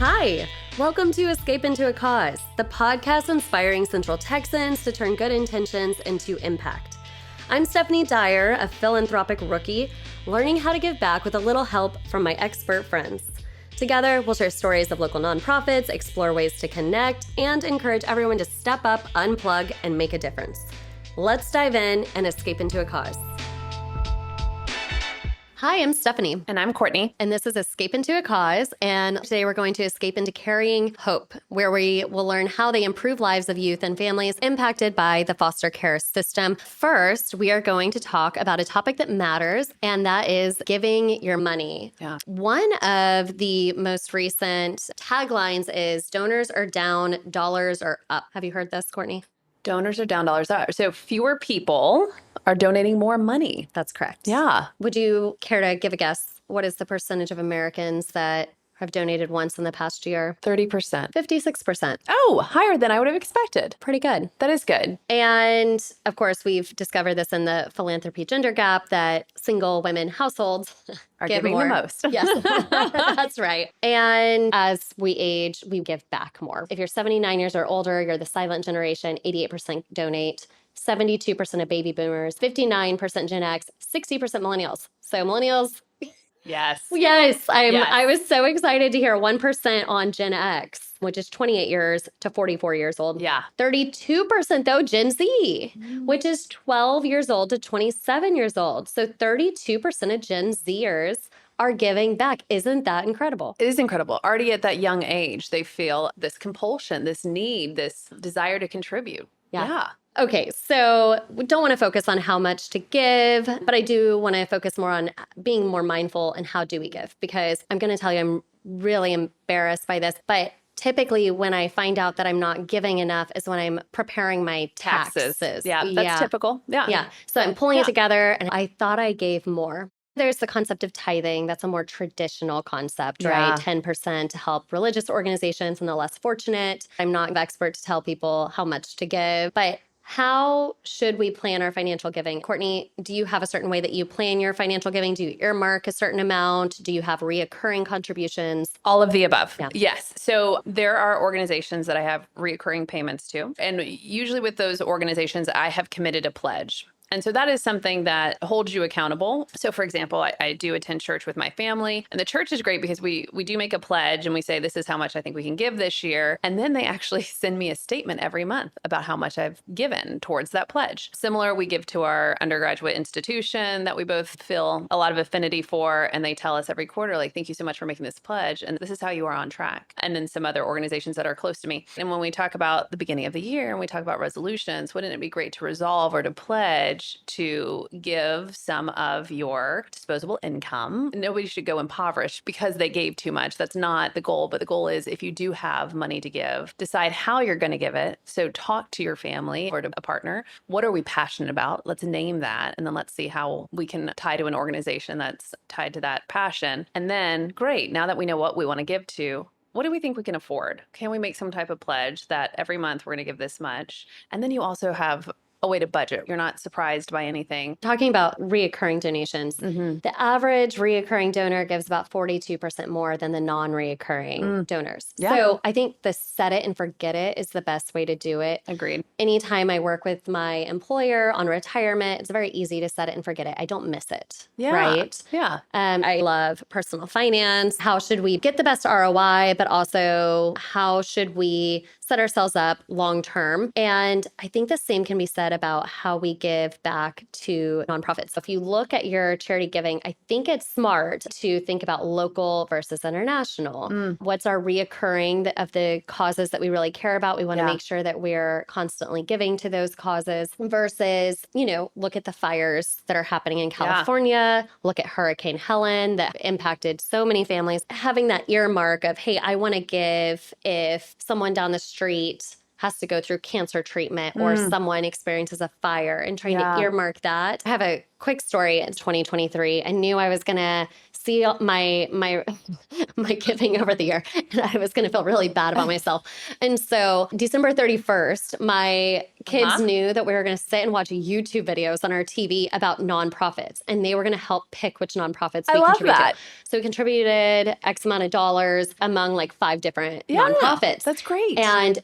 Hi, welcome to Escape into a Cause, the podcast inspiring Central Texans to turn good intentions into impact. I'm Stephanie Dyer, a philanthropic rookie, learning how to give back with a little help from my expert friends. Together, we'll share stories of local nonprofits, explore ways to connect, and encourage everyone to step up, unplug, and make a difference. Let's dive in and escape into a cause. Hi, I'm Stephanie. And I'm Courtney. And this is Escape into a Cause. And today we're going to escape into carrying hope, where we will learn how they improve lives of youth and families impacted by the foster care system. First, we are going to talk about a topic that matters, and that is giving your money. Yeah. One of the most recent taglines is donors are down, dollars are up. Have you heard this, Courtney? Donors are down, dollars up. So fewer people are donating more money. That's correct. Yeah. Would you care to give a guess? What is the percentage of Americans that have donated once in the past year? 30%. 56%. Oh, higher than I would have expected. Pretty good. That is good. And of course, we've discovered this in the philanthropy gender gap that single women households Are give giving more. the most. Yes, that's right. And as we age, we give back more. If you're 79 years or older, you're the silent generation, 88% donate, 72% of baby boomers, 59% Gen X, 60% millennials. So millennials, Yes. yes, Yes. I was so excited to hear 1% on Gen X, which is 28 years to 44 years old. Yeah. 32% though, Gen Z, which is 12 years old to 27 years old. So 32% of Gen Zers are giving back. Isn't that incredible? It is incredible. Already at that young age, they feel this compulsion, this need, this desire to contribute. Yeah. Okay, so we don't want to focus on how much to give, but I do want to focus more on being more mindful and how do we give, because I'm going to tell you I'm really embarrassed by this, but typically when I find out that I'm not giving enough is when I'm preparing my taxes. Yeah, that's typical. Yeah. Yeah, so I'm pulling it together and I thought I gave more. There's the concept of tithing. That's a more traditional concept, right? 10% to help religious organizations and the less fortunate. I'm not an expert to tell people how much to give, but how should we plan our financial giving? Courtney, do you have a certain way that you plan your financial giving? Do you earmark a certain amount? Do you have reoccurring contributions? All of the above. Yeah. Yes. So there are organizations that I have reoccurring payments to. And usually with those organizations, I have committed a pledge. And so that is something that holds you accountable. So for example, I do attend church with my family, and the church is great because we do make a pledge and we say, this is how much I think we can give this year. And then they actually send me a statement every month about how much I've given towards that pledge. Similar, we give to our undergraduate institution that we both feel a lot of affinity for. And they tell us every quarter, like, thank you so much for making this pledge. And this is how you are on track. And then some other organizations that are close to me. And when we talk about the beginning of the year and we talk about resolutions, wouldn't it be great to resolve or to pledge to give some of your disposable income? Nobody should go impoverished because they gave too much. That's not the goal. But the goal is, if you do have money to give, decide how you're going to give it. So talk to your family or to a partner. What are we passionate about? Let's name that. And then let's see how we can tie to an organization that's tied to that passion. And then, great, now that we know what we want to give to, what do we think we can afford? Can we make some type of pledge that every month we're going to give this much? And then you also have a way to budget. You're not surprised by anything. Talking about reoccurring donations, the average reoccurring donor gives about 42% more than the non-reoccurring donors. Yeah. So I think the set it and forget it is the best way to do it. Agreed. Anytime I work with my employer on retirement, it's very easy to set it and forget it. I don't miss it. Yeah. Right? Yeah. I love personal finance. How should we get the best ROI, but also how should we set ourselves up long term? And I think the same can be said about how we give back to nonprofits. So if you look at your charity giving, I think it's smart to think about local versus international. What's our reoccurring of the causes that we really care about? We want to make sure that we're constantly giving to those causes versus, look at the fires that are happening in California, look at Hurricane Helen that impacted so many families. Having that earmark of, hey, I want to give if someone down the street has to go through cancer treatment or someone experiences a fire, and trying to earmark that. I have a quick story. It's 2023. I knew I was going to see my my giving over the year, and I was going to feel really bad about myself. And so December 31st, my kids knew that we were going to sit and watch YouTube videos on our TV about nonprofits, and they were going to help pick which nonprofits we contribute to. So we contributed X amount of dollars among like 5 different nonprofits. That's great. And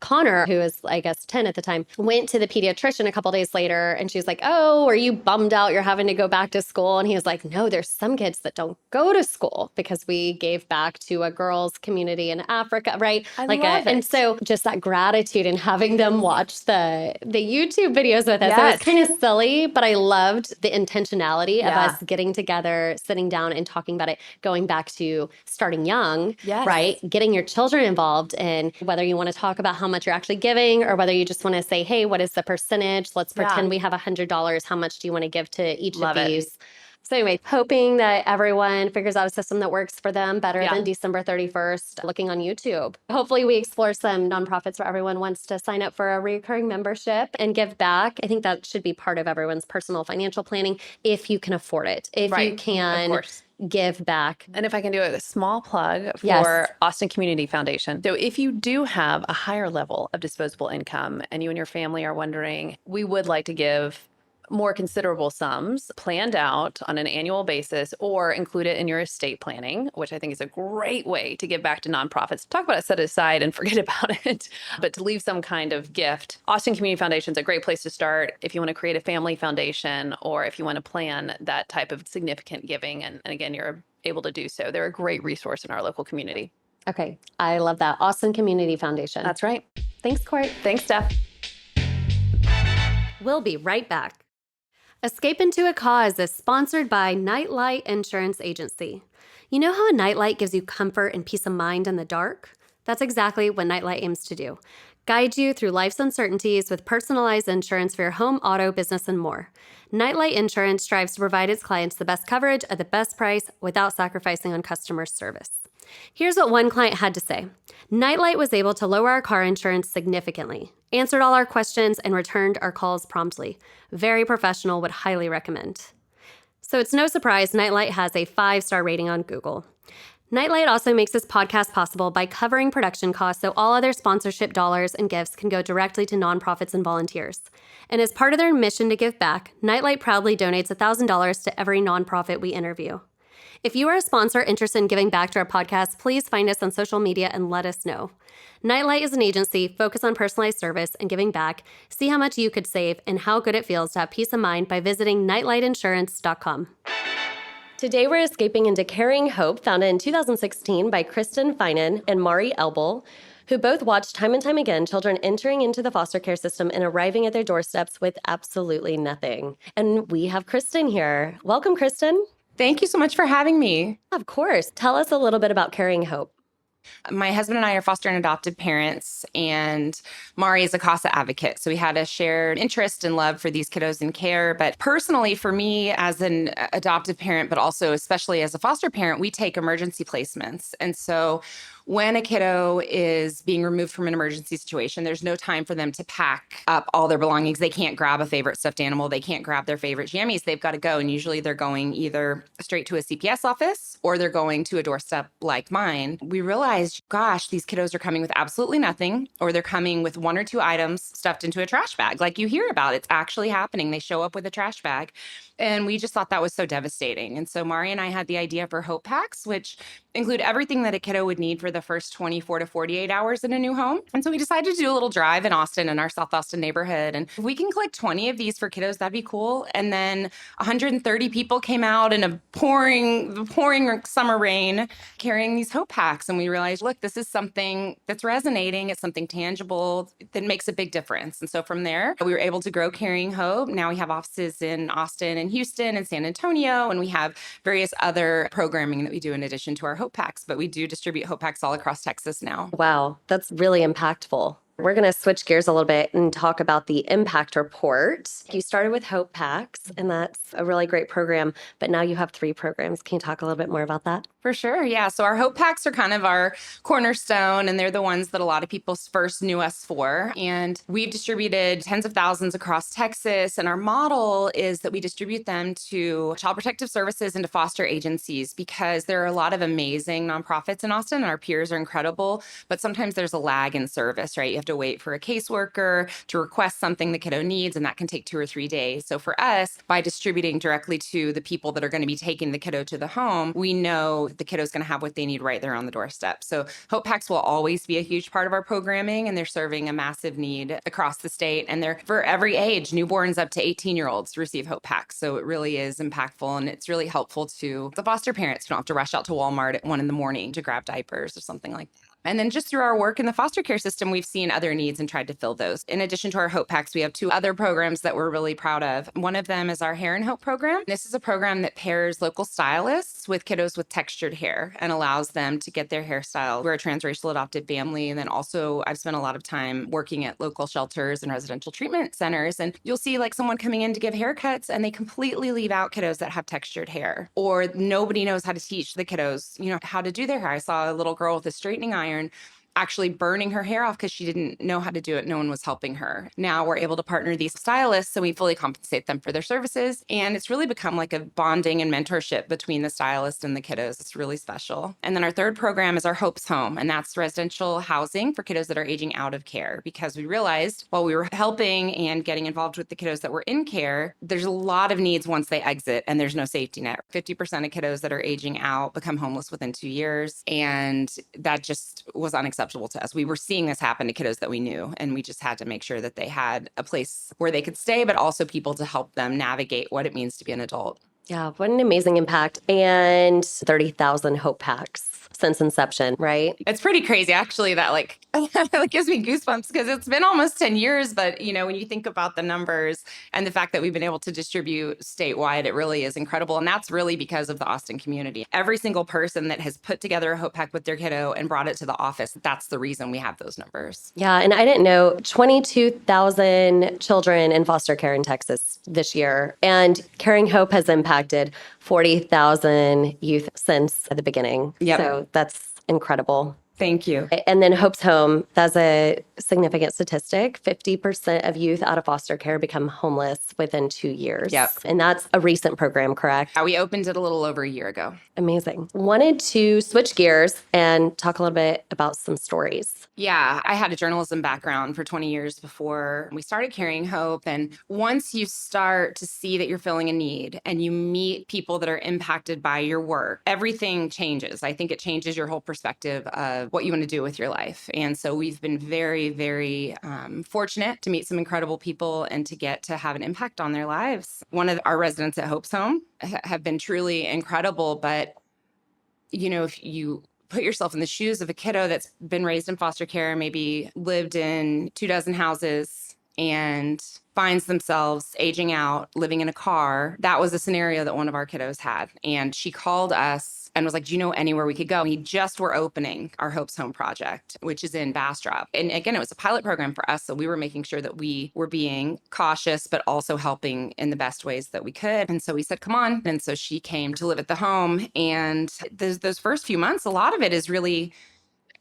Connor, who was, I guess, 10 at the time, went to the pediatrician a couple days later, and she's like, "Oh, are you bummed out you're having to go back to school?" And he was like, "No, there's some kids that don't go to school," because we gave back to a girls' community in Africa, right? I love it. And so just that gratitude and having them watch the YouTube videos with us. It was kind of silly, but I loved the intentionality of us getting together, sitting down and talking about it, going back to starting young, right? Getting your children involved in whether you want to talk about how much you're actually giving or whether you just want to say, "Hey, what is the percentage? Let's pretend we have $100. How much do you want to give to each of these?" So anyway, hoping that everyone figures out a system that works for them better than December 31st, looking on YouTube. Hopefully we explore some nonprofits where everyone wants to sign up for a recurring membership and give back. I think that should be part of everyone's personal financial planning if you can afford it, if you can give back. And if I can do a small plug for Austin Community Foundation. So if you do have a higher level of disposable income and you and your family are wondering, we would like to give more considerable sums planned out on an annual basis or include it in your estate planning, which I think is a great way to give back to nonprofits. Talk about it set aside and forget about it, but to leave some kind of gift. Austin Community Foundation is a great place to start if you want to create a family foundation or if you want to plan that type of significant giving. And again, you're able to do so. They're a great resource in our local community. Okay. I love that. Austin Community Foundation. That's right. Thanks, Court. Thanks, Steph. We'll be right back. Escape into a Cause is sponsored by Nightlight Insurance Agency. You know how a nightlight gives you comfort and peace of mind in the dark? That's exactly what Nightlight aims to do. Guide you through life's uncertainties with personalized insurance for your home, auto, business, and more. Nightlight Insurance strives to provide its clients the best coverage at the best price without sacrificing on customer service. Here's what one client had to say. Nightlight was able to lower our car insurance significantly, answered all our questions, and returned our calls promptly. Very professional, would highly recommend. So it's no surprise Nightlight has a 5-star rating on Google. Nightlight also makes this podcast possible by covering production costs so all other sponsorship dollars and gifts can go directly to nonprofits and volunteers. And as part of their mission to give back, Nightlight proudly donates $1,000 to every nonprofit we interview. If you are a sponsor interested in giving back to our podcast, please find us on social media and let us know. Nightlight is an agency focused on personalized service and giving back. See how much you could save and how good it feels to have peace of mind by visiting nightlightinsurance.com. Today we're escaping into Carrying Hope, founded in 2016 by Kristin Finan and Mari Elbel, who both watched time and time again children entering into the foster care system and arriving at their doorsteps with absolutely nothing. And we have Kristin here. Welcome, Kristin. Thank you so much for having me. Of course. Tell us a little bit about Carrying Hope. My husband and I are foster and adoptive parents, and Mari is a CASA advocate. So we had a shared interest and love for these kiddos in care. But personally, for me as an adoptive parent, but also especially as a foster parent, we take emergency placements. And so when a kiddo is being removed from an emergency situation, there's no time for them to pack up all their belongings. They can't grab a favorite stuffed animal. They can't grab their favorite jammies. They've got to go. And usually they're going either straight to a CPS office or they're going to a doorstep like mine. We realized, gosh, these kiddos are coming with absolutely nothing, or they're coming with 1 or 2 items stuffed into a trash bag. Like you hear about, it's actually happening. They show up with a trash bag. And we just thought that was so devastating. And so Mari and I had the idea for Hope Packs, which include everything that a kiddo would need for the first 24 to 48 hours in a new home. And so we decided to do a little drive in Austin, in our South Austin neighborhood. And if we can collect 20 of these for kiddos, that'd be cool. And then 130 people came out in a pouring summer rain carrying these Hope Packs. And we realized, look, this is something that's resonating. It's something tangible that makes a big difference. And so from there, we were able to grow Carrying Hope. Now we have offices in Austin and Houston and San Antonio, and we have various other programming that we do in addition to our Hope Packs, but we do distribute Hope Packs all across Texas now. Wow, that's really impactful. We're going to switch gears a little bit and talk about the impact report. You started with Hope Packs, and that's a really great program, but now you have 3 programs. Can you talk a little bit more about that? For sure. Yeah. So our Hope Packs are kind of our cornerstone, and they're the ones that a lot of people first knew us for. And we've distributed tens of thousands across Texas. And our model is that we distribute them to Child Protective Services and to foster agencies, because there are a lot of amazing nonprofits in Austin, and our peers are incredible. But sometimes there's a lag in service, right? You have to wait for a caseworker to request something the kiddo needs, and that can take 2 or 3 days. So for us, by distributing directly to the people that are going to be taking the kiddo to the home, we know the kiddo's going to have what they need right there on the doorstep. So Hope Packs will always be a huge part of our programming, and they're serving a massive need across the state. And they're for every age, newborns up to 18-year-olds receive Hope Packs. So it really is impactful, and it's really helpful to the foster parents who don't have to rush out to Walmart at 1 a.m. to grab diapers or something like that. And then just through our work in the foster care system, we've seen other needs and tried to fill those. In addition to our Hope Packs, we have 2 other programs that we're really proud of. One of them is our Hair and Hope program. This is a program that pairs local stylists with kiddos with textured hair and allows them to get their hairstyle. We're a transracial adopted family. And then also I've spent a lot of time working at local shelters and residential treatment centers. And you'll see like someone coming in to give haircuts, and they completely leave out kiddos that have textured hair, or nobody knows how to teach the kiddos, how to do their hair. I saw a little girl with a straightening iron actually burning her hair off because she didn't know how to do it. No one was helping her. Now we're able to partner these stylists, so we fully compensate them for their services. And it's really become like a bonding and mentorship between the stylist and the kiddos. It's really special. And then our third program is our Hope's Home, and that's residential housing for kiddos that are aging out of care, because we realized while we were helping and getting involved with the kiddos that were in care, there's a lot of needs once they exit and there's no safety net. 50% of kiddos that are aging out become homeless within 2 years. And that just was unacceptable to us. We were seeing this happen to kiddos that we knew, and we just had to make sure that they had a place where they could stay, but also people to help them navigate what it means to be an adult. Yeah, what an amazing impact. And 30,000 Hope Packs since inception, right? It's pretty crazy, actually, that it gives me goosebumps because it's been almost 10 years. But, when you think about the numbers and the fact that we've been able to distribute statewide, it really is incredible. And that's really because of the Austin community. Every single person that has put together a Hope Pack with their kiddo and brought it to the office, that's the reason we have those numbers. Yeah, and I didn't know 22,000 children in foster care in Texas this year. And Caring Hope has impacted 40,000 youth since the beginning. Yep. So that's incredible. Thank you. And then Hope's Home, that's a significant statistic. 50% of youth out of foster care become homeless within 2 years. Yep. And that's a recent program, correct? We opened it a little over a year ago. Amazing. Wanted to switch gears and talk a little bit about some stories. Yeah, I had a journalism background for 20 years before we started Caring Hope. And once you start to see that you're filling a need and you meet people that are impacted by your work, everything changes. I think it changes your whole perspective of what you want to do with your life. And so we've been very, very fortunate to meet some incredible people and to get to have an impact on their lives. One of our residents at Hope's Home have been truly incredible. But, if you put yourself in the shoes of a kiddo that's been raised in foster care, maybe lived in 24 houses, and finds themselves aging out, living in a car. That was a scenario that one of our kiddos had. And she called us and was like, do you know anywhere we could go? We just were opening our Hope's Home project, which is in Bastrop. And again, it was a pilot program for us. So we were making sure that we were being cautious, but also helping in the best ways that we could. And so we said, come on. And so she came to live at the home. And those first few months, a lot of it is really,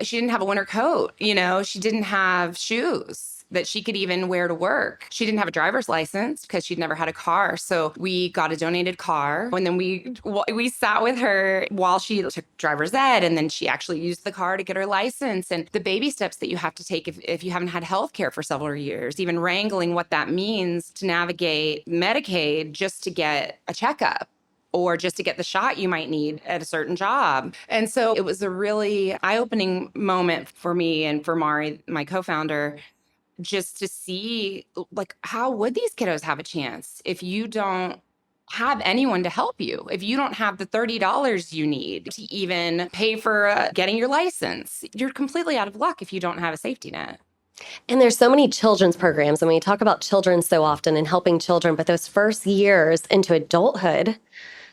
she didn't have a winter coat. She didn't have shoes that she could even wear to work. She didn't have a driver's license because she'd never had a car. So we got a donated car. And then we sat with her while she took driver's ed. And then she actually used the car to get her license. And the baby steps that you have to take if you haven't had health care for several years, even wrangling what that means to navigate Medicaid just to get a checkup, or just to get the shot you might need at a certain job. And so it was a really eye-opening moment for me and for Mari, my co-founder, just to see, how would these kiddos have a chance if you don't have anyone to help you, if you don't have the $30 you need to even pay for getting your license? You're completely out of luck if you don't have a safety net. And there's so many children's programs, and we talk about children so often and helping children, but those first years into adulthood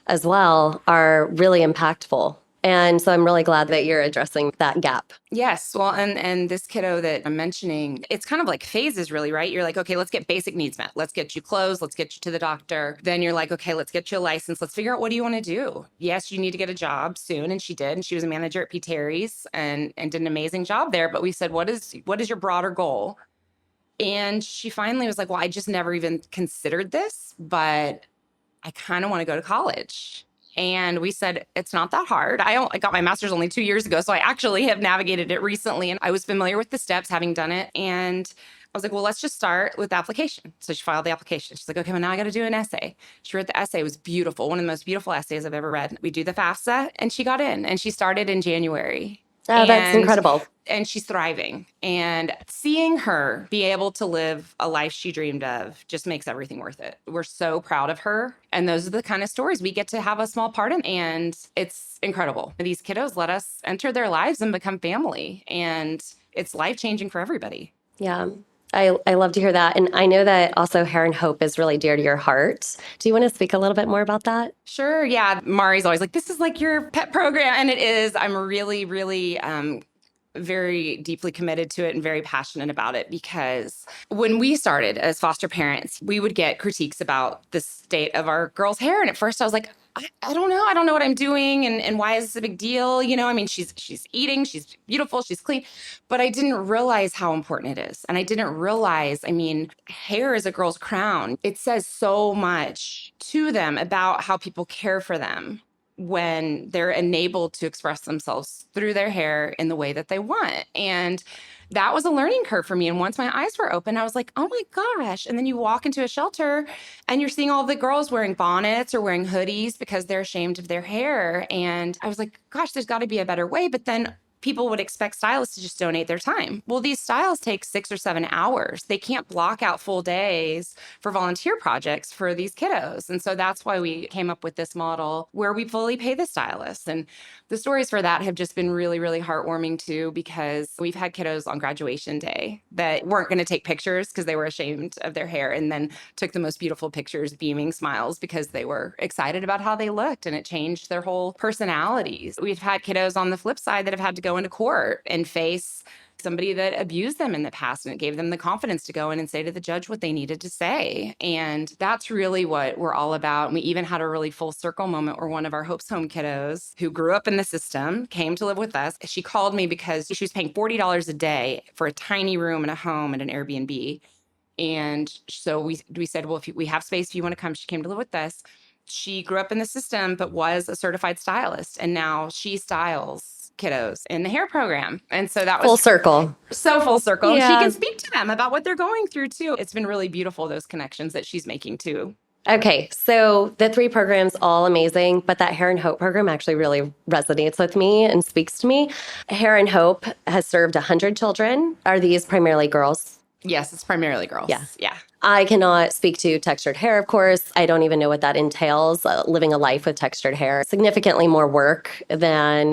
as well are really impactful. And so I'm really glad that you're addressing that gap. Yes. Well, and this kiddo that I'm mentioning, it's kind of like phases, really, right? You're like, okay, let's get basic needs met. Let's get you clothes. Let's get you to the doctor. Then you're like, okay, let's get you a license. Let's figure out, what do you want to do? Yes, you need to get a job soon. And she did. And she was a manager at P. Terry's and did an amazing job there. But we said, what is your broader goal? And she finally was like, well, I just never even considered this, but I kind of want to go to college. And we said, it's not that hard. I got my master's only 2 years ago. So I actually have navigated it recently. And I was familiar with the steps, having done it. And I was like, well, let's just start with the application. So she filed the application. She's like, okay, well, now I got to do an essay. She wrote the essay. It was beautiful. One of the most beautiful essays I've ever read. We do the FAFSA, and she got in, and she started in January. Oh, that's incredible. And she's thriving. And seeing her be able to live a life she dreamed of just makes everything worth it. We're so proud of her. And those are the kind of stories we get to have a small part in. And it's incredible. These kiddos let us enter their lives and become family. And it's life-changing for everybody. Yeah. I love to hear that. And I know that also Hair and Hope is really dear to your heart. Do you want to speak a little bit more about that? Sure. Yeah. Mari's always like, this is like your pet program. And it is. I'm really, really very deeply committed to it and very passionate about it, because when we started as foster parents, we would get critiques about the state of our girls' hair. And at first I was like, I don't know. I don't know what I'm doing. And why is this a big deal? You know, I mean, she's eating, she's beautiful, she's clean, but I didn't realize how important it is. And I didn't realize, I mean, hair is a girl's crown. It says so much to them about how people care for them when they're enabled to express themselves through their hair in the way that they want. And that was a learning curve for me. And once my eyes were open, I was like, oh my gosh. And then you walk into a shelter and you're seeing all the girls wearing bonnets or wearing hoodies because they're ashamed of their hair. And I was like, gosh, there's got to be a better way. But then people would expect stylists to just donate their time. Well, these stylists take 6 or 7 hours. They can't block out full days for volunteer projects for these kiddos. And so that's why we came up with this model where we fully pay the stylists. And the stories for that have just been really, really heartwarming too, because we've had kiddos on graduation day that weren't going to take pictures because they were ashamed of their hair, and then took the most beautiful pictures, beaming smiles, because they were excited about how they looked, and it changed their whole personalities. We've had kiddos on the flip side that have had to go into court and face somebody that abused them in the past, and it gave them the confidence to go in and say to the judge what they needed to say. And that's really what we're all about. And we even had a really full circle moment where one of our Hope's Home kiddos, who grew up in the system, came to live with us. She called me because she was paying $40 a day for a tiny room in a home at an Airbnb. And so we said, well, if we have space, if you want to come. She came to live with us. She grew up in the system, but was a certified stylist. And now she styles kiddos in the hair program. And so that was Full circle. so full circle. Yeah. She can speak to them about what they're going through too. It's been really beautiful, those connections that she's making too. Okay, so the 3 programs, all amazing, but that Hair and Hope program actually really resonates with me and speaks to me. Hair and Hope has served 100 children. Are these primarily girls? Yes, it's primarily girls. Yeah. Yeah. I cannot speak to textured hair, of course. I don't even know what that entails, living a life with textured hair. Significantly more work than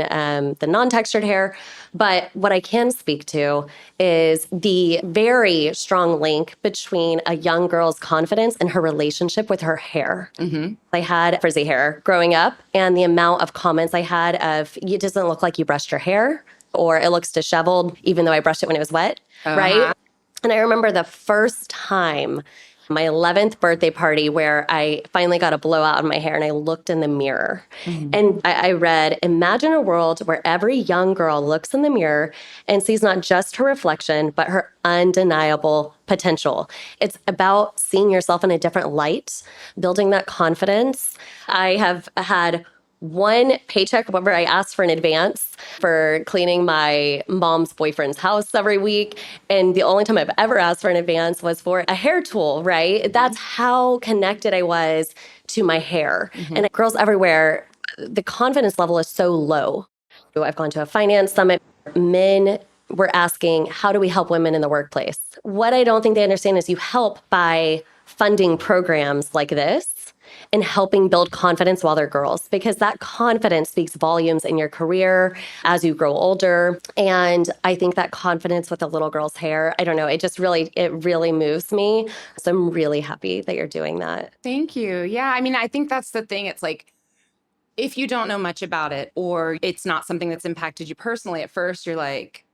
the non-textured hair. But what I can speak to is the very strong link between a young girl's confidence and her relationship with her hair. Mm-hmm. I had frizzy hair growing up, and the amount of comments I had of, it doesn't look like you brushed your hair, or it looks disheveled, even though I brushed it when it was wet, right? And I remember the first time, my 11th birthday party, where I finally got a blowout in my hair, and I looked in the mirror. Mm-hmm. And I read, imagine a world where every young girl looks in the mirror and sees not just her reflection, but her undeniable potential. It's about seeing yourself in a different light, building that confidence. I have had one paycheck where I asked for an advance for cleaning my mom's boyfriend's house every week. And the only time I've ever asked for an advance was for a hair tool, right? That's how connected I was to my hair. Mm-hmm. And girls everywhere, the confidence level is so low. I've gone to a finance summit. Men were asking, how do we help women in the workplace? What I don't think they understand is you help by funding programs like this and helping build confidence while they're girls, because that confidence speaks volumes in your career as you grow older. And I think that confidence with a little girl's hair, I don't know, it really moves me. So I'm really happy that you're doing that. Thank you. Yeah. I mean, I think that's the thing. It's like, if you don't know much about it, or it's not something that's impacted you personally, at first you're like,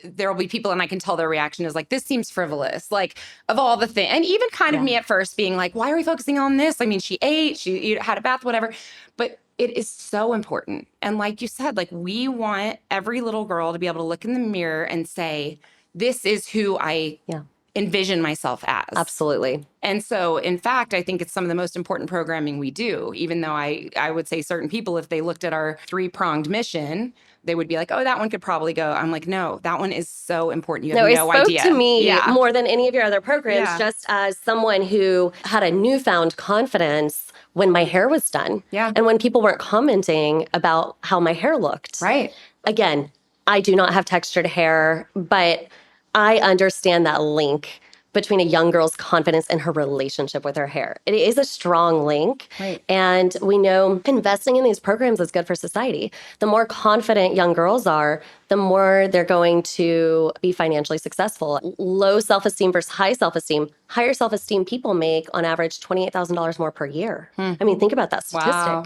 there will be people, and I can tell their reaction is like, this seems frivolous. Like, of all the things, and even kind of me at first being like, why are we focusing on this? I mean, she ate, she had a bath, whatever. But it is so important. And like you said, like, we want every little girl to be able to look in the mirror and say, this is who I envision myself as. Absolutely. And so, in fact, I think it's some of the most important programming we do, even though I would say certain people, if they looked at our 3-pronged mission, they would be like, oh, that one could probably go. I'm like, no, that one is so important. You have no idea. It spoke to me more than any of your other programs, just as someone who had a newfound confidence when my hair was done. Yeah. And when people weren't commenting about how my hair looked. Right. Again, I do not have textured hair, but I understand that link between a young girl's confidence and her relationship with her hair. It is a strong link. Right. And we know investing in these programs is good for society. The more confident young girls are, the more they're going to be financially successful. Low self-esteem versus high self-esteem. Higher self-esteem people make, on average, $28,000 more per year. I mean, think about that statistic. Wow.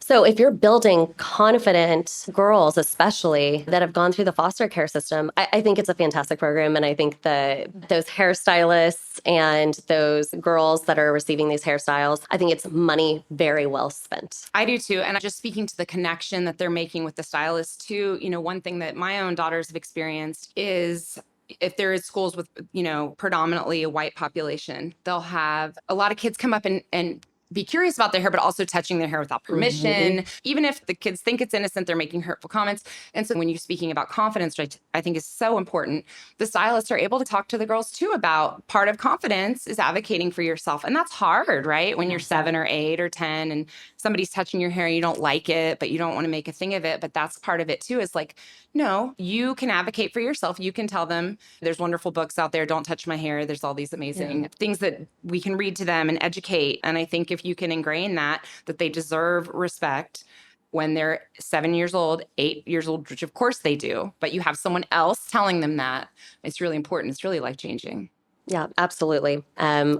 So if you're building confident girls, especially that have gone through the foster care system, I think it's a fantastic program. And I think that those hairstylists and those girls that are receiving these hairstyles, I think it's money very well spent. I do too. And just speaking to the connection that they're making with the stylists too, you know, one thing that my own daughters have experienced is, if there is schools with, you know, predominantly a white population, they'll have a lot of kids come up and be curious about their hair, but also touching their hair without permission. Even if the kids think it's innocent, they're making hurtful comments. And so when you're speaking about confidence, which I think is so important, the stylists are able to talk to the girls too about part of confidence is advocating for yourself. And that's hard, right? When you're 7 or 8 or 10 and somebody's touching your hair and you don't like it, but you don't want to make a thing of it. But that's part of it too, is like, no, you can advocate for yourself. You can tell them there's wonderful books out there. Don't touch my hair. There's all these amazing things that we can read to them and educate. And I think if you can ingrain that they deserve respect when they're 7 years old, 8 years old, which of course they do, but you have someone else telling them that, it's really important. It's really life-changing. Yeah, absolutely.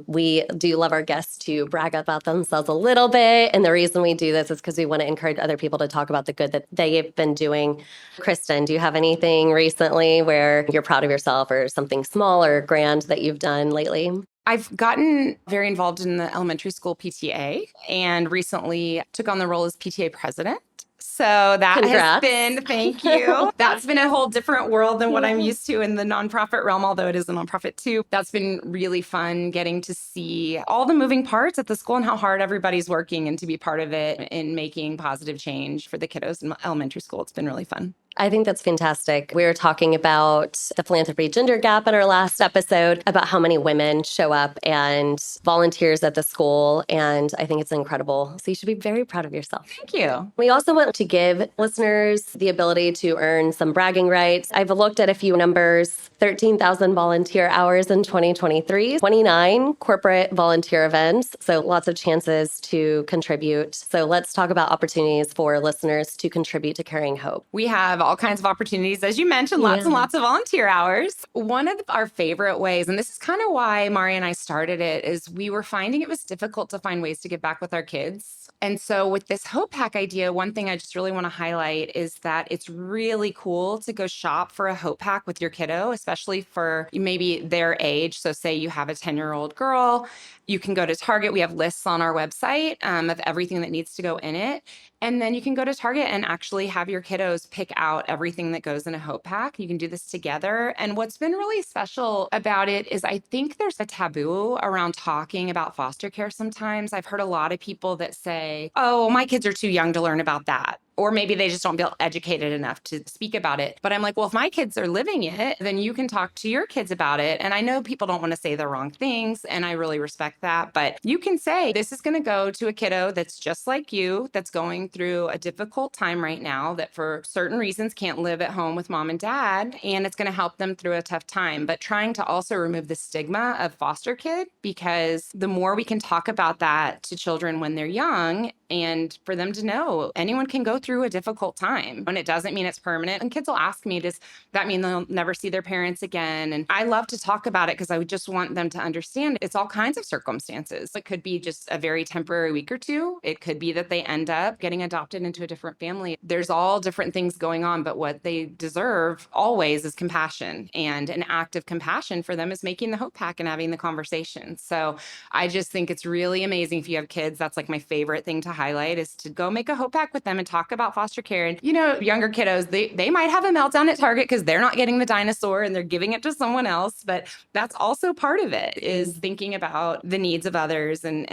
We do love our guests to brag about themselves a little bit. And the reason we do this is because we want to encourage other people to talk about the good that they've been doing. Kristin, do you have anything recently where you're proud of yourself, or something small or grand that you've done lately? I've gotten very involved in the elementary school PTA and recently took on the role as PTA president. So that has been, thank you. That's been a whole different world than what I'm used to in the nonprofit realm, although it is a nonprofit too. That's been really fun getting to see all the moving parts at the school and how hard everybody's working, and to be part of it in making positive change for the kiddos in elementary school. It's been really fun. I think that's fantastic. We were talking about the philanthropy gender gap in our last episode, about how many women show up and volunteers at the school. And I think it's incredible. So you should be very proud of yourself. Thank you. We also want to give listeners the ability to earn some bragging rights. I've looked at a few numbers: 13,000 volunteer hours in 2023, 29 corporate volunteer events. So lots of chances to contribute. So let's talk about opportunities for listeners to contribute to Carrying Hope. We have all kinds of opportunities, as you mentioned, lots and lots of volunteer hours. One of our favorite ways, and this is kind of why Mari and I started it, is we were finding it was difficult to find ways to give back with our kids. And so with this Hope Pack idea, one thing I just really want to highlight is that it's really cool to go shop for a Hope Pack with your kiddo, especially for maybe their age. So say you have a 10-year-old girl, you can go to Target. We have lists on our website of everything that needs to go in it. And then you can go to Target and actually have your kiddos pick out everything that goes in a Hope Pack. You can do this together. And what's been really special about it is I think there's a taboo around talking about foster care sometimes. I've heard a lot of people that say, oh, my kids are too young to learn about that. Or maybe they just don't feel educated enough to speak about it. But I'm like, well, if my kids are living it, then you can talk to your kids about it. And I know people don't want to say the wrong things, and I really respect that. But you can say, this is going to go to a kiddo that's just like you, that's going through a difficult time right now, that for certain reasons can't live at home with mom and dad, and it's going to help them through a tough time. But trying to also remove the stigma of foster kid, because the more we can talk about that to children when they're young, and for them to know anyone can go through a difficult time. And it doesn't mean it's permanent. And kids will ask me, does that mean they'll never see their parents again? And I love to talk about it because I would just want them to understand it's all kinds of circumstances. It could be just a very temporary week or two. It could be that they end up getting adopted into a different family. There's all different things going on, but what they deserve always is compassion. And an act of compassion for them is making the hope pack and having the conversation. So I just think it's really amazing if you have kids. That's like my favorite thing to highlight is to go make a hope pack with them and talk about foster care. And, younger kiddos, they might have a meltdown at Target because they're not getting the dinosaur and they're giving it to someone else. But that's also part of it is thinking about the needs of others. And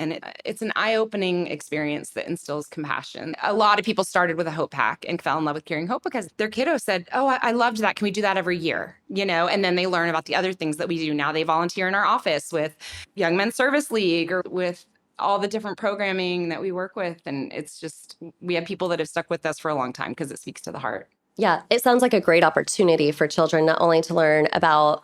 it's an eye-opening experience that instills compassion. A lot of people started with a hope pack and fell in love with Carrying Hope because their kiddo said, oh, I loved that. Can we do that every year? And then they learn about the other things that we do. Now they volunteer in our office with Young Men's Service League or with all the different programming that we work with. And it's just, we have people that have stuck with us for a long time because it speaks to the heart. Yeah, it sounds like a great opportunity for children not only to learn about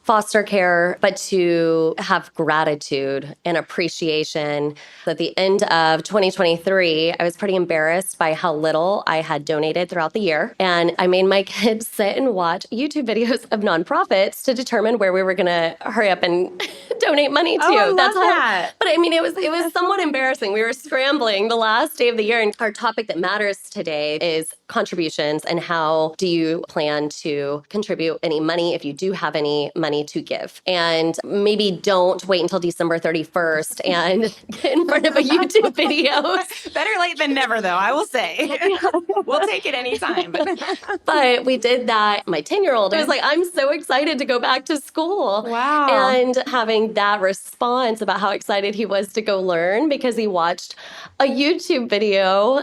foster care, but to have gratitude and appreciation. At the end of 2023, I was pretty embarrassed by how little I had donated throughout the year. And I made my kids sit and watch YouTube videos of nonprofits to determine where we were going to hurry up and donate money to. Oh, I love that. But I mean, it was somewhat embarrassing. We were scrambling the last day of the year. And our topic that matters today is contributions and how do you plan to contribute any money if you do have any money to give. And maybe don't wait until December 31st and get in front of a YouTube video. Better late than never, though, I will say. We'll take it anytime. But we did that. My 10-year-old was like, I'm so excited to go back to school. Wow. And having that response about how excited he was to go learn because he watched a YouTube video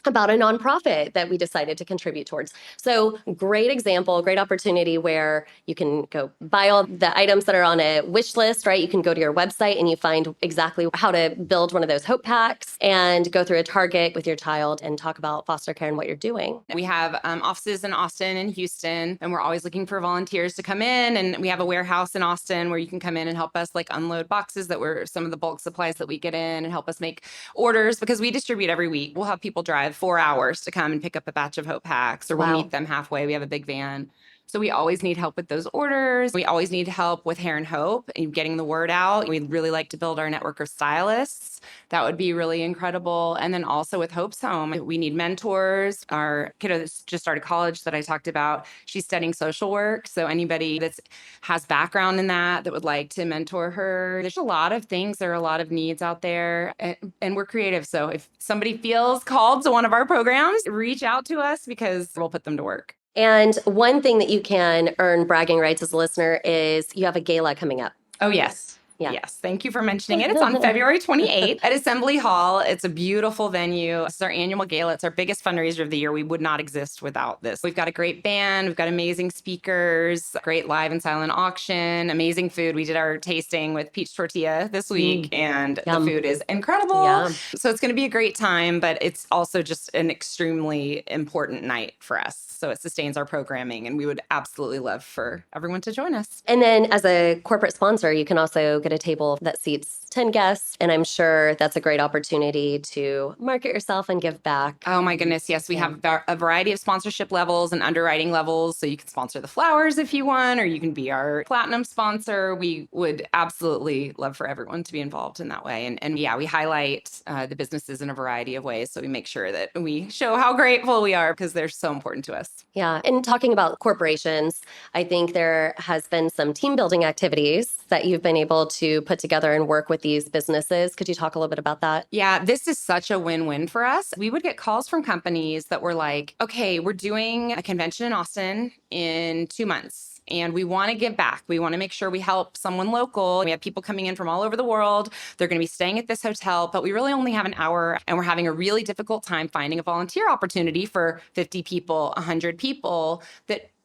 about a nonprofit that we decided to contribute towards. So great example, great opportunity where you can go buy all the items that are on a wish list, right? You can go to your website and you find exactly how to build one of those hope packs and go through a Target with your child and talk about foster care and what you're doing. We have offices in Austin and Houston, and we're always looking for volunteers to come in. And we have a warehouse in Austin where you can come in and help us like unload boxes that were some of the bulk supplies that we get in and help us make orders because we distribute every week. We'll have people drive 4 hours to come and pick up a batch of hope packs, or we'll meet them halfway. We have a big van. So we always need help with those orders. We always need help with Hair and Hope and getting the word out. We'd really like to build our network of stylists. That would be really incredible. And then also with Hope's Home, we need mentors. Our kiddo that's just started college that I talked about, she's studying social work. So anybody that has background in that would like to mentor her. There's a lot of things. There are a lot of needs out there, and we're creative. So if somebody feels called to one of our programs, reach out to us because we'll put them to work. And one thing that you can earn bragging rights as a listener is you have a gala coming up. Oh, yes. Yeah. Yes. Thank you for mentioning it. It's on February 28th at Assembly Hall. It's a beautiful venue. It's our annual gala. It's our biggest fundraiser of the year. We would not exist without this. We've got a great band. We've got amazing speakers, great live and silent auction, amazing food. We did our tasting with peach tortilla this week, and Yum. the food is incredible. Yum. So it's going to be a great time, but it's also just an extremely important night for us. So it sustains our programming, and we would absolutely love for everyone to join us. And then as a corporate sponsor, you can also get a table that seats 10 guests. And I'm sure that's a great opportunity to market yourself and give back. Oh my goodness. Yes. We have a variety of sponsorship levels and underwriting levels. So you can sponsor the flowers if you want, or you can be our platinum sponsor. We would absolutely love for everyone to be involved in that way. And yeah, we highlight the businesses in a variety of ways. So we make sure that we show how grateful we are because they're so important to us. Yeah. And talking about corporations, I think there has been some team building activities that you've been able to put together and work with these businesses. Could you talk a little bit about that? Yeah, this is such a win-win for us. We would get calls from companies that were like, okay, we're doing a convention in Austin in 2 months. And we want to give back. We want to make sure we help someone local. We have people coming in from all over the world. They're going to be staying at this hotel, but we really only have an hour, and we're having a really difficult time finding a volunteer opportunity for 50 people, 100 people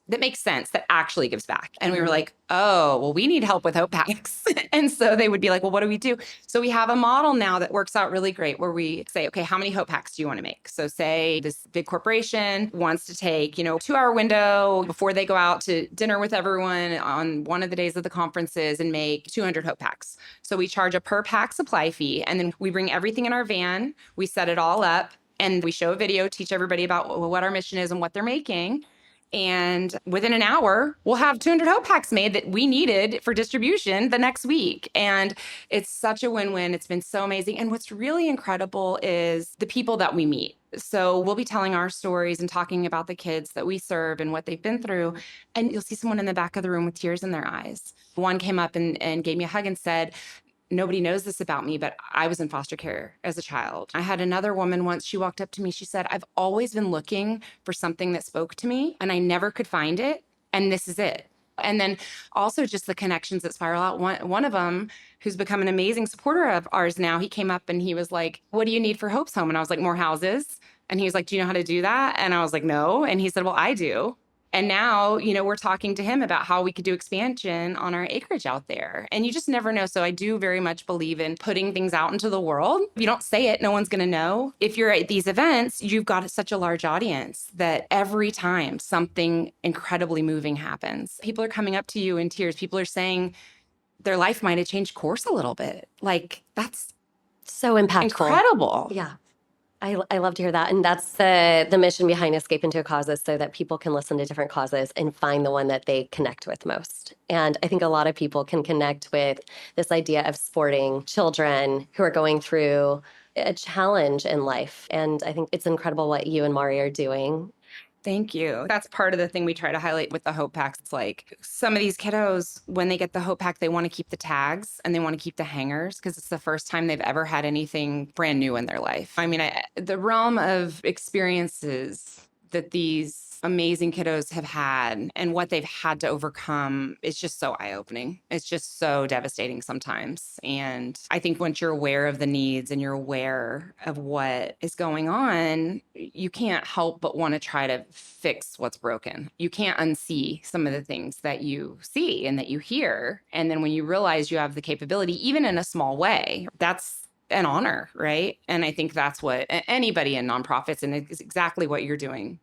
that makes sense, that actually gives back. And we were like, oh, well, we need help with hope packs. And so they would be like, well, what do we do? So we have a model now that works out really great where we say, okay, how many hope packs do you want to make? So say this big corporation wants to take, 2-hour window before they go out to dinner with everyone on one of the days of the conferences and make 200 hope packs. So we charge a per pack supply fee, and then we bring everything in our van. We set it all up. And we show a video, teach everybody about what our mission is and what they're making. And within an hour, we'll have 200 Hope Packs made that we needed for distribution the next week. And it's such a win-win. It's been so amazing. And what's really incredible is the people that we meet. So we'll be telling our stories and talking about the kids that we serve and what they've been through. And you'll see someone in the back of the room with tears in their eyes. One came up and gave me a hug and said, nobody knows this about me, but I was in foster care as a child. I had another woman once, she walked up to me, she said, I've always been looking for something that spoke to me and I never could find it. And this is it. And then also just the connections that spiral out. One of them, who's become an amazing supporter of ours now, he came up and he was like, what do you need for Hope's Home? And I was like, more houses. And he was like, do you know how to do that? And I was like, no. And he said, well, I do. And now, we're talking to him about how we could do expansion on our acreage out there. And you just never know. So I do very much believe in putting things out into the world. If you don't say it, no one's going to know. If you're at these events, you've got such a large audience that every time something incredibly moving happens, people are coming up to you in tears. People are saying their life might have changed course a little bit. Like, that's So impactful. incredible. Yeah. I love to hear that. And that's the mission behind Escape into a Cause, is so that people can listen to different causes and find the one that they connect with most. And I think a lot of people can connect with this idea of supporting children who are going through a challenge in life. And I think it's incredible what you and Mari are doing. Thank you. That's part of the thing we try to highlight with the Hope Packs. It's like some of these kiddos, when they get the Hope Pack, they want to keep the tags and they want to keep the hangers because it's the first time they've ever had anything brand new in their life. I mean, the realm of experiences that these amazing kiddos have had and what they've had to overcome is just so eye-opening. It's just so devastating sometimes. And I think once you're aware of the needs and you're aware of what is going on, you can't help but want to try to fix what's broken. You can't unsee some of the things that you see and that you hear. And then when you realize you have the capability, even in a small way, that's an honor, right? And I think that's what anybody in nonprofits, and it's exactly what you're doing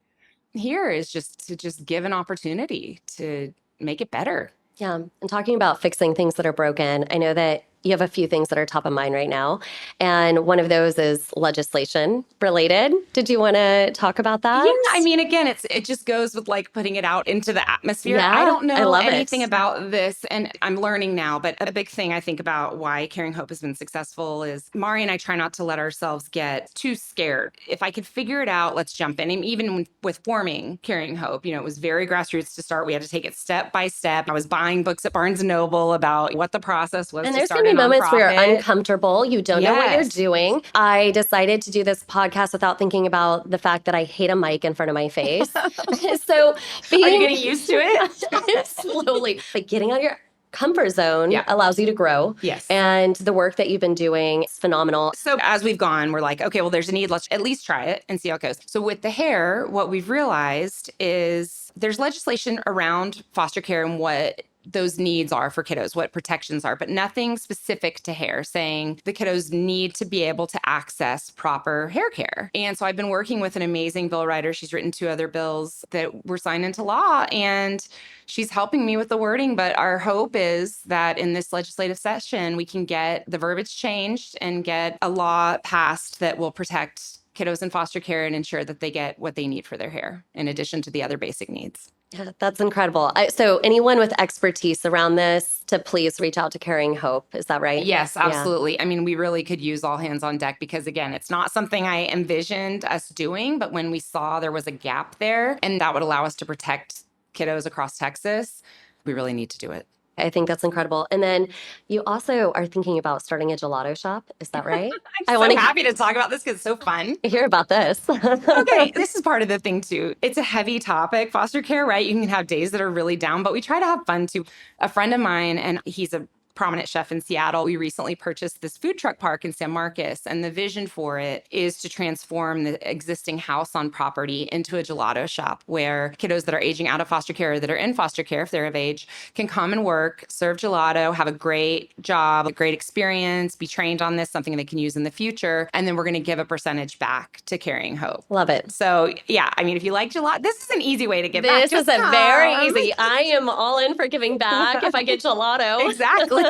here, is just to give an opportunity to make it better. Yeah. And talking about fixing things that are broken, I know that you have a few things that are top of mind right now. And one of those is legislation related. Did you want to talk about that? Yeah, I mean, again, it just goes with like putting it out into the atmosphere. Yeah, I don't I know love anything it. about this, and I'm learning now. But a big thing I think about why Caring Hope has been successful is Mari and I try not to let ourselves get too scared. If I could figure it out, let's jump in. And even with forming Caring Hope, it was very grassroots to start. We had to take it step by step. I was buying books at Barnes & Noble about what the process was. And to there's start going to be a moments where nonprofit. you're uncomfortable. You don't know what you're Yes. doing. I decided to do this podcast without thinking about the fact that I hate a mic in front of my face. So Are you being getting used to it? slowly, but getting out of your comfort zone Yeah. allows you to grow. Yes. And the work that you've been doing is phenomenal. So as we've gone, we're like, okay, well, there's a need. Let's at least try it and see how it goes. So with the hair, what we've realized is there's legislation around foster care and what those needs are for kiddos, what protections are, but nothing specific to hair, saying the kiddos need to be able to access proper hair care. And so I've been working with an amazing bill writer. She's written 2 other bills that were signed into law, and she's helping me with the wording. But our hope is that in this legislative session, we can get the verbiage changed and get a law passed that will protect kiddos in foster care and ensure that they get what they need for their hair, in addition to the other basic needs. Yeah, that's incredible. So anyone with expertise around this, to please reach out to Caring Hope. Is that right? Yes, Yeah. absolutely. I mean, we really could use all hands on deck because, again, it's not something I envisioned us doing, but when we saw there was a gap there and that would allow us to protect kiddos across Texas, we really need to do it. I think that's incredible. And then you also are thinking about starting a gelato shop. Is that right? I'm wanna so happy to talk about this because it's so fun. hear about this. Okay, this is part of the thing too. It's a heavy topic, foster care, right? You can have days that are really down, but we try to have fun too. A friend of mine, and he's a prominent chef in Seattle, we recently purchased this food truck park in San Marcos, and the vision for it is to transform the existing house on property into a gelato shop where kiddos that are aging out of foster care or that are in foster care, if they're of age, can come and work, serve gelato, have a great job, a great experience, be trained on this, something they can use in the future, and then we're going to give a percentage back to Caring Hope. Love it. So yeah, I mean, if you like gelato, this is an easy way to give back. This is Just a very come. easy. I am all in for giving back if I get gelato. Exactly.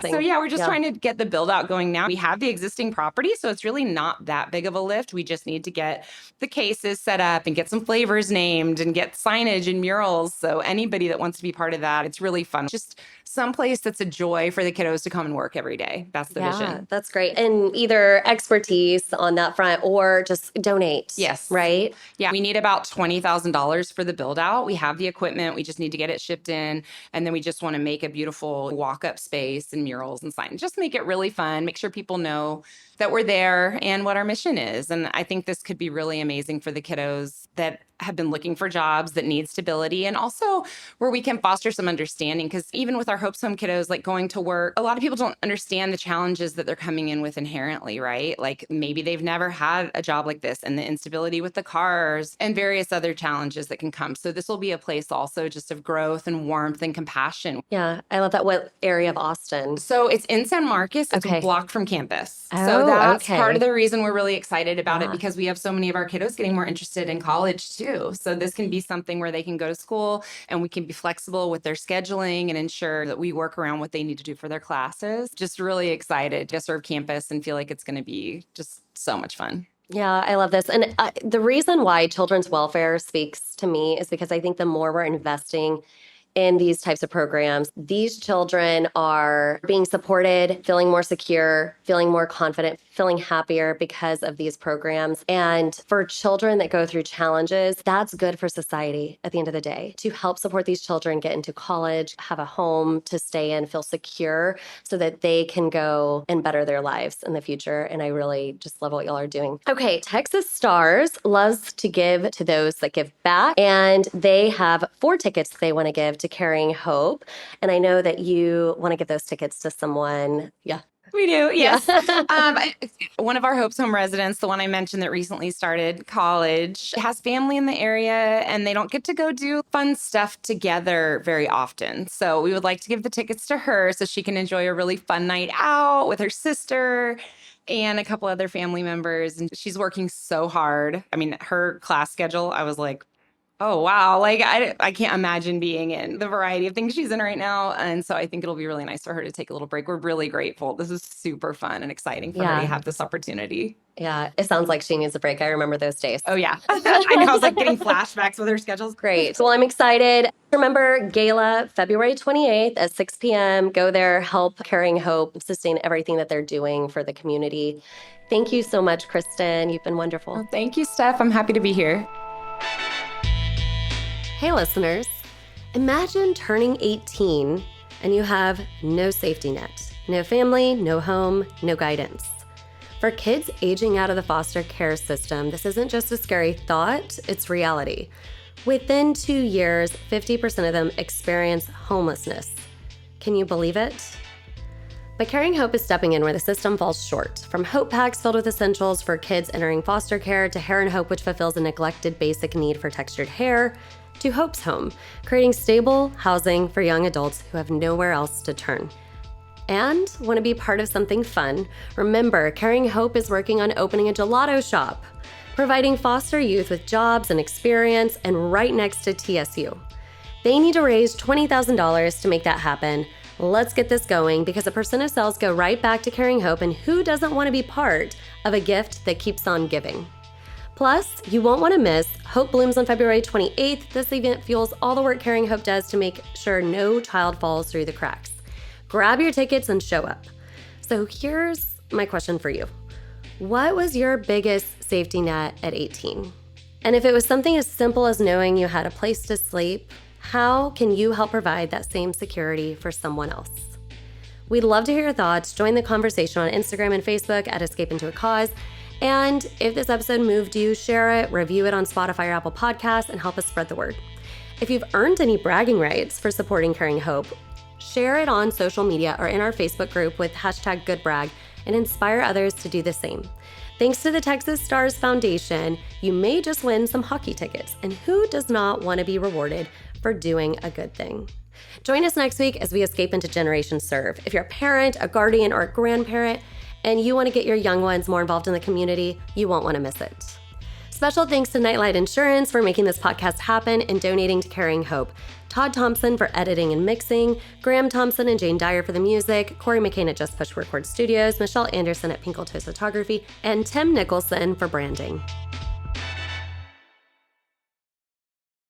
So yeah, we're just trying to get the build out going now. We have the existing property, so it's really not that big of a lift. We just need to get the cases set up and get some flavors named and get signage and murals. So anybody that wants to be part of that, it's really fun. Just someplace that's a joy for the kiddos to come and work every day. That's the vision. That's great. And either expertise on that front or just donate. Yes. Right? Yeah. We need about $20,000 for the build out. We have the equipment. We just need to get it shipped in. And then we just want to make a beautiful walk up space and murals and signs. Just make it really fun. Make sure people know that we're there and what our mission is. And I think this could be really amazing for the kiddos that have been looking for jobs, that need stability, and also where we can foster some understanding. Because even with our Hopes Home kiddos, like going to work, a lot of people don't understand the challenges that they're coming in with inherently, right? Like maybe they've never had a job like this, and the instability with the cars and various other challenges that can come. So this will be a place also just of growth and warmth and compassion. Yeah, I love that. What area of Austin? So it's in San Marcos. It's Okay. a block from campus. Oh, So that's okay. part of the reason we're really excited about Yeah. it, because we have so many of our kiddos getting more interested in college too. So this can be something where they can go to school and we can be flexible with their scheduling and ensure that we work around what they need to do for their classes. Just really excited to serve campus and feel like it's going to be just so much fun. Yeah, I love this. And the reason why children's welfare speaks to me is because I think the more we're investing in these types of programs, these children are being supported, feeling more secure, feeling more confident, feeling happier because of these programs. And for children that go through challenges, that's good for society at the end of the day, to help support these children get into college, have a home to stay in, feel secure so that they can go and better their lives in the future. And I really just love what y'all are doing. Okay, Texas Stars loves to give to those that give back, and they have 4 tickets they want to give to Carrying Hope. And I know that you want to give those tickets to someone. Yeah. We do, yes. One of our Hopes Home residents, the one I mentioned that recently started college, has family in the area, and they don't get to go do fun stuff together very often. So we would like to give the tickets to her so she can enjoy a really fun night out with her sister and a couple other family members. And she's working so hard. I mean, her class schedule, I was like, oh, wow. Like, I can't imagine being in the variety of things she's in right now. And so I think it'll be really nice for her to take a little break. We're really grateful. This is super fun and exciting for her to have this opportunity. Yeah, it sounds like she needs a break. I remember those days. Oh, yeah. I know. I was like getting flashbacks with her schedules. Great. Well, I'm excited. Remember, Gala, February 28th at 6 p.m. Go there, help Carrying Hope sustain everything that they're doing for the community. Thank you so much, Kristin. You've been wonderful. Well, thank you, Steph. I'm happy to be here. Hey, listeners. Imagine turning 18 and you have no safety net, no family, no home, no guidance. For kids aging out of the foster care system, this isn't just a scary thought, it's reality. Within 2 years, 50% of them experience homelessness. Can you believe it? But Carrying Hope is stepping in where the system falls short. From Hope Packs filled with essentials for kids entering foster care, to Hair and Hope, which fulfills a neglected basic need for textured hair, to Hope's Home, creating stable housing for young adults who have nowhere else to turn. And want to be part of something fun? Remember, Carrying Hope is working on opening a Gelato Shop, providing foster youth with jobs and experience, and right next to TSU. They need to raise $20,000 to make that happen. Let's get this going, because a percent of sales go right back to Carrying Hope, and who doesn't want to be part of a gift that keeps on giving? Plus, you won't want to miss Hope Blooms on February 28th. This event fuels all the work Carrying Hope does to make sure no child falls through the cracks. Grab your tickets and show up. So here's my question for you. What was your biggest safety net at 18? And if it was something as simple as knowing you had a place to sleep, how can you help provide that same security for someone else? We'd love to hear your thoughts. Join the conversation on Instagram and Facebook at Escape Into a Cause. And if this episode moved you, share it, review it on Spotify or Apple Podcasts, and help us spread the word. If you've earned any bragging rights for supporting Carrying Hope, share it on social media or in our Facebook group with #GoodBrag and inspire others to do the same. Thanks to the Texas Stars Foundation, you may just win some hockey tickets. And who does not want to be rewarded for doing a good thing? Join us next week as we escape into Generation Serve. If you're a parent, a guardian, or a grandparent, and you want to get your young ones more involved in the community, you won't want to miss it. Special thanks to Nightlight Insurance for making this podcast happen and donating to Carrying Hope. Todd Thompson for editing and mixing, Graham Thompson and Jane Dyer for the music, Corey McCain at Just Push Record Studios, Michelle Anderson at Pinkeltoes Photography, and Tim Nicholson for branding.